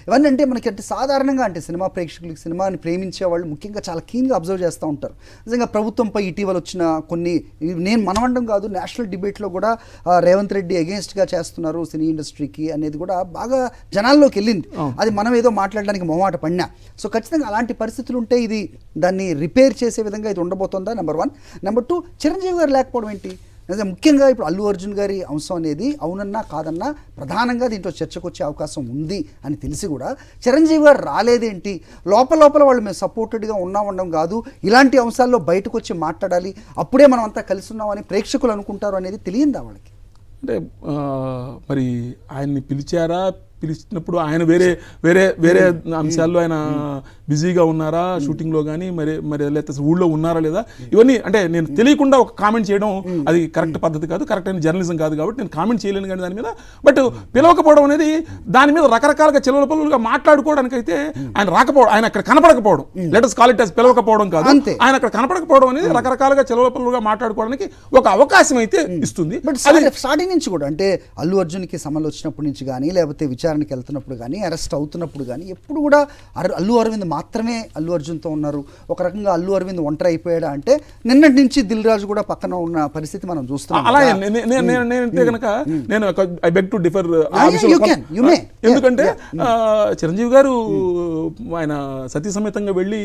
ఇవన్నీ అంటే మనకి అంటే సాధారణంగా అంటే సినిమా ప్రేక్షకులకి సినిమాని ప్రేమించే వాళ్ళు ముఖ్యంగా చాలా కీన్గా అబ్జర్వ్ చేస్తూ ఉంటారు. నిజంగా ప్రభుత్వంపై ఇటీవల వచ్చిన కొన్ని నేను మనవండం కాదు, నేషనల్ డిబేట్లో కూడా రేవంత్ రెడ్డి అగేన్స్ట్గా చేస్తున్నారు సినీ ఇండస్ట్రీకి అనేది కూడా బాగా జనాల్లోకి వెళ్ళింది. అది మనం ఏదో మాట్లాడడానికి మొహమాట పడినా. సో ఖచ్చితంగా అలాంటి పరిస్థితులు ఉంటే ఇది దాన్ని రిపేర్ చేసే విధంగా ఇది ఉండబోతుందా? నెంబర్ 1. నెంబర్ 2, చిరంజీవి గారు లేకపోవడం ఏంటి? ముఖ్యంగా ఇప్పుడు అల్లు అర్జున్ గారి అంశం అనేది అవునన్నా కాదన్నా ప్రధానంగా దీంట్లో చర్చకు వచ్చే అవకాశం ఉంది అని తెలిసి కూడా చిరంజీవి గారు రాలేదేంటి? లోపల వాళ్ళు మేము సపోర్టెడ్గా ఉండడం కాదు, ఇలాంటి అంశాల్లో బయటకు వచ్చి మాట్లాడాలి, అప్పుడే మనం అంతా కలిసి ఉన్నామని ప్రేక్షకులు అనుకుంటారు అనేది తెలియదా వాళ్ళకి? అంటే మరి ఆయన్ని పిలిచినప్పుడు ఆయన వేరే వేరే వేరే అంశాల్లో ఆయన బిజీగా ఉన్నారా, షూటింగ్లో కానీ మరి లేకపోతే ఊళ్ళో ఉన్నారా లేదా, ఇవన్నీ అంటే నేను తెలియకుండా ఒక కామెంట్ చేయడం అది కరెక్ట్ పద్ధతి కాదు, కరెక్ట్ అయిన జర్నలిజం కాదు, కాబట్టి నేను కామెంట్ చేయలేను కానీ దాని మీద. బట్ పిలవకపోవడం అనేది దాని మీద రకరకాలుగా చెలవలపల్లుగా మాట్లాడుకోవడానికి అయితే ఆయన రాకపోవడం, ఆయన అక్కడ కనపడకపోవడం, let us call it as పిలవకపోవడం కాదు, ఆయన అక్కడ కనపడకపోవడం అనేది రకరకాలుగా చెలవలపల్లుగా మాట్లాడుకోవడానికి ఒక అవకాశం అయితే ఇస్తుంది. బట్ స్టార్టింగ్ నుంచి కూడా అంటే అల్లు అర్జున్కి సమస్యలు వచ్చినప్పటి నుంచి కానీ లేకపోతే విచారణకి వెళ్తున్నప్పుడు కానీ అరెస్ట్ అవుతున్నప్పుడు కానీ ఎప్పుడు కూడా అల్లు అరవింద్ మాత్రమే అల్లు అర్జున్తో ఉన్నారు, ఒక రకంగా అల్లు అరవింద్ ఒంటరి అయిపోయాడా అంటే నిన్నటి నుంచి దిల్ రాజు కూడా పక్కన ఉన్న పరిస్థితి మనం చూస్తున్నాం. అలాగే నేనంటే కనుక నేను ఐ బెగ్ టు డిఫర్, ఎందుకంటే చిరంజీవి గారు ఆయన సతీ సమేతంగా వెళ్ళి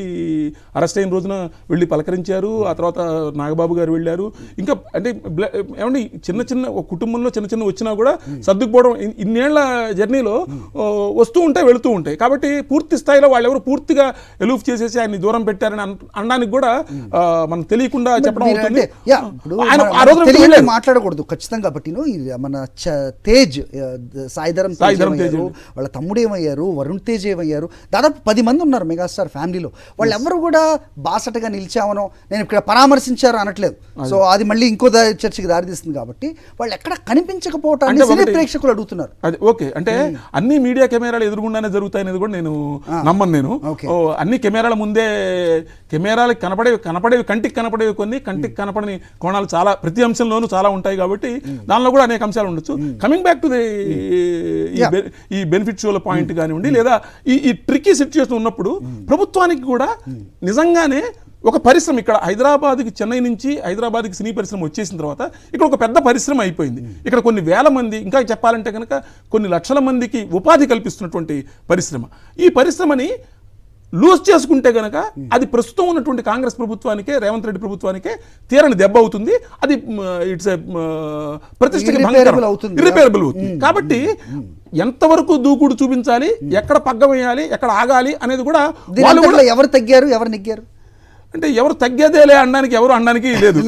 అరెస్ట్ అయిన రోజున వెళ్ళి పలకరించారు, ఆ తర్వాత నాగబాబు గారు వెళ్ళారు. ఇంకా అంటే ఏమండి చిన్న కుటుంబంలో చిన్న వచ్చినా కూడా సర్దుకుపోవడం ఇన్నేళ్ల జర్నీలో వస్తూ ఉంటాయి వెళుతూ ఉంటాయి. కాబట్టి పూర్తి స్థాయిలో వాళ్ళు ఎవరు పూర్తిగా ఎలూఫ్ చేసేసి ఆయన్ని దూరం పెట్టారని అనడానికి కూడా మనం తెలియకుండా చెప్పడం అవుతుంది. మాట్లాడకూడదు ఖచ్చితంగా. బట్టి మన తేజ్ సాయిధరం వాళ్ళ తమ్ముడు ఏమయ్యారు, వరుణ్ తేజ్ ఏమయ్యారు, దాదాపు 10 మంది ఉన్నారు మెగాస్టార్ ఫ్యామిలీలో. వాళ్ళు ఎవరు కూడా బాసటగా నిలిచామనో నేను ఇక్కడ పరామర్శించారు అనట్లేదు. సో అది మళ్ళీ ఇంకో చర్చకి దారితీస్తుంది. కాబట్టి వాళ్ళు ఎక్కడ కనిపించకపోవటాన్ని సినీ ప్రేక్షకులు అడుగుతున్నారు. అది ఓకే అంటే అన్ని మీడియా కెమెరాలు ఎదురుగుండానే జరుగుతాయి అనేది కూడా నేను నమ్మను. నేను అన్ని కెమెరాల ముందే కెమెరాలకు కనపడేవి కంటికి కనపడేవి కొన్ని, కంటికి కనపడని కోణాలు చాలా ప్రతి అంశంలోనూ చాలా ఉంటాయి. కాబట్టి దానిలో కూడా అనేక అంశాలు ఉండొచ్చు. కమింగ్ బ్యాక్ టు ఈ బెనిఫిట్ షోల పాయింట్ కానివ్వండి, లేదా ఈ ట్రిక్కీ సిచ్యువేషన్ ఉన్నప్పుడు ప్రభుత్వానికి కూడా నిజంగానే ఒక పరిశ్రమ ఇక్కడ చెన్నై నుంచి హైదరాబాద్కి సినీ పరిశ్రమ వచ్చేసిన తర్వాత ఇక్కడ ఒక పెద్ద పరిశ్రమ అయిపోయింది. ఇక్కడ కొన్ని వేల మంది, ఇంకా చెప్పాలంటే కనుక కొన్ని లక్షల మందికి ఉపాధి కల్పిస్తున్నటువంటి పరిశ్రమ. ఈ పరిశ్రమని లూజ్ చేసుకుంటే గనక అది ప్రస్తుతం ఉన్నటువంటి కాంగ్రెస్ ప్రభుత్వానికే, రేవంత్ రెడ్డి ప్రభుత్వానికే తీరని దెబ్బ అవుతుంది. అది ఇట్స్ ప్రతిష్టకి ఇర్రిపేరబుల్ అవుతుంది. కాబట్టి ఎంతవరకు దూకుడు చూపించాలి, ఎక్కడ పగ్గం వేయాలి, ఎక్కడ ఆగాలి అనేది కూడా ఎవరు తగ్గారు, ఎవరు నెగ్గారు అంటే ఎవరు తగ్గేదేలే అనడానికి ఎవరు అనడానికి లేదు.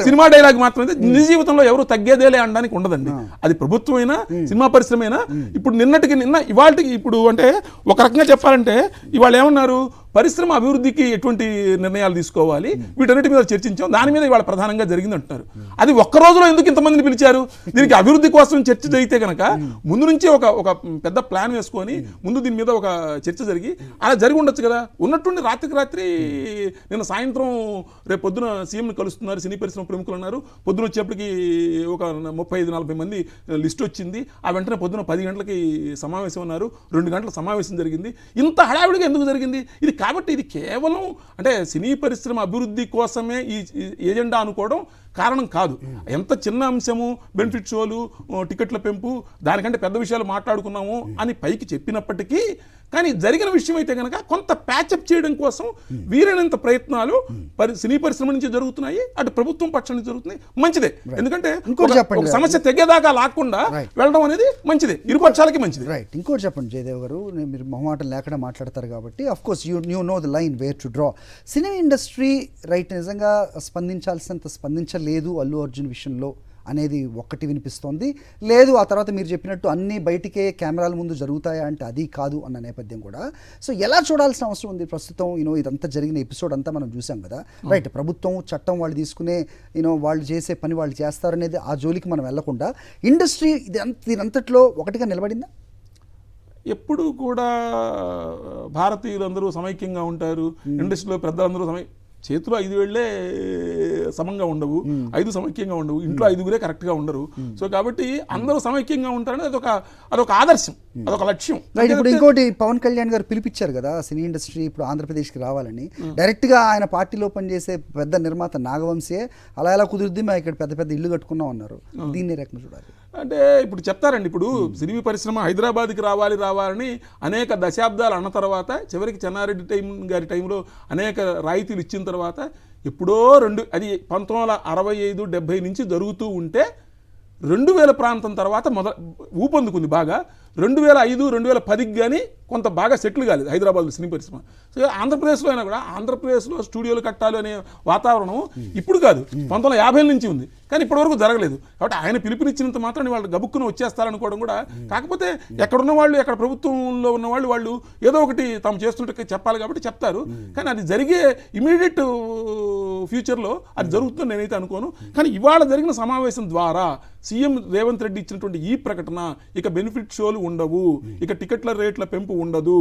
సినిమా డైలాగ్ మాత్రమే, నిజ జీవితంలో ఎవరు తగ్గేదేలే అనడానికి ఉండదండి. అది ప్రభుత్వమైనా సినిమా పరిశ్రమ అయినా. ఇప్పుడు నిన్న ఇవాళకి ఇప్పుడు అంటే ఒక రకంగా చెప్పాలంటే ఇవాళ ఏమన్నారు, పరిశ్రమ అభివృద్ధికి ఎటువంటి నిర్ణయాలు తీసుకోవాలి, వీటన్నిటి మీద చర్చించాం, దాని మీద ఇవాళ ప్రధానంగా జరిగింది అంటున్నారు. అది ఒక్క రోజులో ఎందుకు ఇంతమందిని పిలిచారు? దీనికి అభివృద్ధి కోసం చర్చ జరిగితే కనుక ముందు నుంచి ఒక పెద్ద ప్లాన్ వేసుకొని ముందు దీని మీద ఒక చర్చ జరిగి అలా జరిగి ఉండొచ్చు కదా. ఉన్నట్టుండి రాత్రికి రాత్రి నిన్న సాయంత్రం రేపు పొద్దున సీఎంని కలుస్తున్నారు సినీ పరిశ్రమ ప్రముఖులు అన్నారు. పొద్దున వచ్చేప్పటికి ఒక 35-40 మంది లిస్ట్ వచ్చింది. ఆ వెంటనే పొద్దున 10 గంటలకి సమావేశం ఉన్నారు, 2 గంటల సమావేశం జరిగింది. ఇంత హడావిడిగా ఎందుకు జరిగింది ఇది? కాబట్టి ఇది కేవలం అంటే సినీ పరిశ్రమ అభివృద్ధి కోసమే ఈ ఏజెండా అనుకోవడం కారణం కాదు. ఎంత చిన్న అంశము బెనిఫిట్ షోలు, టికెట్ల పెంపు, దానికంటే పెద్ద విషయాలు మాట్లాడుకున్నాము అని పైకి చెప్పినప్పటికీ కానీ జరిగిన విషయం అయితే కనుక కొంత ప్యాచప్ చేయడం కోసం వీరైనంత ప్రయత్నాలు సినీ పరిశ్రమ నుంచి జరుగుతున్నాయి, అటు ప్రభుత్వం పక్షం నుంచి జరుగుతున్నాయి. మంచిదే, ఎందుకంటే సమస్య తెగేదాకా లాక్కుండా వెళ్ళడం అనేది మంచిదే, ఇరుపక్షాలకి మంచిది. రైట్. ఇంకోటి చెప్పండి జయదేవ్ గారు, మీరు మొహమాటం లేకుండా మాట్లాడతారు కాబట్టి of course you know the line wear to draw. Cinema industry right నిజంగా స్పందించాల్సినంత స్పందించలేదు అల్లు అర్జున్ విషయంలో అనేది ఒక్కటి వినిపిస్తోంది. లేదు ఆ తర్వాత మీరు చెప్పినట్టు అన్నీ బయటికే కెమెరాల ముందు జరుగుతాయా అంటే అది కాదు అన్న నేపథ్యం కూడా. సో ఎలా చూడాల్సిన అవసరం ఉంది ప్రస్తుతం? ఇదంతా జరిగిన ఎపిసోడ్ అంతా మనం చూసాం కదా. రైట్, ప్రభుత్వం చట్టం వాళ్ళు తీసుకునే వాళ్ళు చేసే పని వాళ్ళు చేస్తారనేది ఆ జోలికి మనం వెళ్లకుండా ఇండస్ట్రీ దీనంతట్లో ఒకటిగా నిలబడిందా? ఎప్పుడు కూడా భారతీయులందరూ సమైక్యంగా ఉంటారు, ఇండస్ట్రీలో పెద్దలందరూ చేతిలో 5 వేళ్లే సమంగా ఉండవు, 5 సమైక్యంగా ఉండవు, ఇంట్లో 5గురే కరెక్ట్గా ఉండరు. సో కాబట్టి అందరూ సమైక్యంగా ఉంటారని అదొక ఆదర్శం, అదొక లక్ష్యం. రైట్. ఇప్పుడు ఇంకోటి పవన్ కళ్యాణ్ గారు పిలిపించారు కదా సినీ ఇండస్ట్రీ ఇప్పుడు ఆంధ్రప్రదేశ్కి రావాలని. డైరెక్ట్గా ఆయన పార్టీలో పనిచేసే పెద్ద నిర్మాత నాగవంశే అలా ఎలా కుదురుద్ది, మేము ఇక్కడ పెద్ద పెద్ద ఇల్లు కట్టుకున్నాం అన్నారు. దీన్ని రకంగా చూడాలి అంటే ఇప్పుడు చెప్తారండి, ఇప్పుడు సినీ పరిశ్రమ హైదరాబాద్కి రావాలని అనేక దశాబ్దాలు అన్న తర్వాత చివరికి చెన్నారెడ్డి గారి టైంలో అనేక రాయితీలు ఇచ్చిన తర్వాత ఎప్పుడో అది 1965-70 నుంచి జరుగుతూ ఉంటే 2000 ప్రాంతం తర్వాత ఊపందుకుంది బాగా. 2005-2010కి కానీ కొంత బాగా సెటిల్ కాలేదు హైదరాబాద్లో సినీ పరిశ్రమ. సో ఆంధ్రప్రదేశ్లో అయినా కూడా ఆంధ్రప్రదేశ్లో స్టూడియోలు కట్టాలి అనే వాతావరణం ఇప్పుడు కాదు 1950 నుంచి ఉంది, కానీ ఇప్పటివరకు జరగలేదు. కాబట్టి ఆయన పిలుపునిచ్చినంత మాత్రం వాళ్ళు గబుక్కును వచ్చేస్తారనుకోవడం కూడా. కాకపోతే ఎక్కడున్న వాళ్ళు, ఎక్కడ ప్రభుత్వంలో ఉన్న వాళ్ళు ఏదో ఒకటి తాము చేస్తుంటే చెప్పాలి కాబట్టి చెప్తారు. కానీ అది జరిగే ఇమీడియట్ ఫ్యూచర్లో అది జరుగుతుందని నేనైతే అనుకోను. కానీ ఇవాళ జరిగిన సమావేశం ద్వారా సీఎం రేవంత్ రెడ్డి ఇచ్చినటువంటి ఈ ప్రకటన, ఇక బెనిఫిట్ షోలు ఉండవు, ఇక టికెట్ల రేట్ల పెంపు ఉండదు,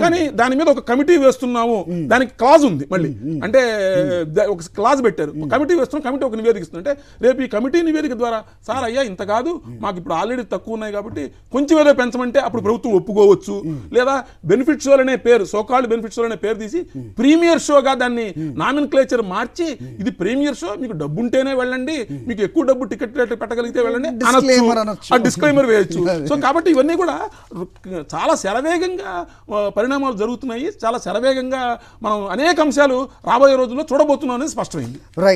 కానీ దాని మీద ఒక కమిటీ వేస్తున్నాము, దానికి క్లాజ్ ఉంది మళ్ళీ. అంటే ఒక క్లాజ్ పెట్టారు, కమిటీ వేస్తున్నాం, కమిటీ ఒక నివేదిక ఇస్తుంది. అంటే రేపు ఈ కమిటీ నివేదిక ద్వారా సార్ అయ్యా ఇంత కాదు, మాకు ఇప్పుడు ఆల్రెడీ తక్కువ ఉన్నాయి కాబట్టి కొంచెం ఏదో పెంచమంటే అప్పుడు ప్రభుత్వం ఒప్పుకోవచ్చు. లేదా బెనిఫిట్ షోలు అనే పేరు, సోకాల్డ్ బెనిఫిట్ షోలు అనే పేరు తీసి ప్రీమియర్ షోగా దాన్ని నామిన్క్లేచర్ మార్చి, ఇది ప్రీమియర్ షో, మీకు డబ్బు ఉంటేనే వెళ్ళండి, మీకు ఎక్కువ డబ్బు టికెట్ రేట్లు పెట్టగలిగితే వెళ్ళండి అనొచ్చు, డిస్క్లైమర్ వేయచ్చు. సో కాబట్టి ఇవన్నీ కూడా చాలా శరవేగంగా పరిణామాలు జరుగుతున్నాయి. చాలా శరవేగంగా మనం అనేక అంశాలు రాబోయే రోజుల్లో చూడబోతున్నాం అనేది స్పష్టమైంది. రైట్.